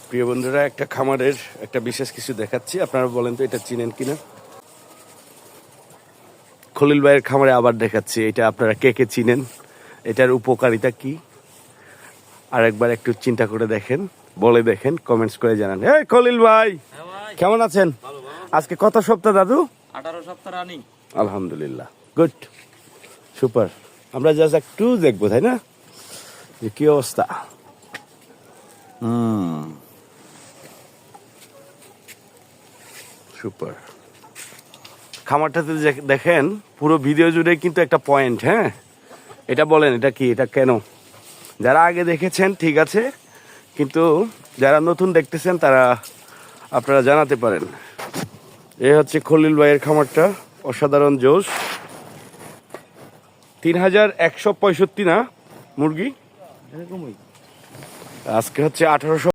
প্রিয় বন্ধুরা, একটা খামারের একটা বিশেষ কিছু দেখাচ্ছি, আপনারা বলেন তো এটা চিনেন কিনা। খলিল ভাইয়ের খামারে আবার দেখাচ্ছি, এটা আপনারা কে কে চিনেন, এটার উপকারিতা কি আরেকবার একটু চিন্তা করে দেখেন, বলে দেখেন, কমেন্টস করে জানান। এই খলিল ভাই, কেমন আছেন? আজকে কত সপ্তাহ দাদু? 18 সপ্তাহ রানিং। আলহামদুলিল্লাহ, গুড, সুপার। আমরা জাস্ট একটু দেখবো, তাই না, যে কি অবস্থা। সুপার। খামারটাতে দেখেন পুরো ভিডিও জুড়ে কিন্তু একটা পয়েন্ট। হ্যাঁ, এটা বলেন, এটা কি, এটা কেন? যারা আগে দেখেছেন ঠিক আছে, কিন্তু যারা নতুন দেখতেছেন তারা আপনারা জানাতে পারেন। এ হচ্ছে খলিল ভাইয়ের খামারটা, অসাধারণ জোশ। 3165 না মুরগি, এরকমই। আজকে হচ্ছে 1800।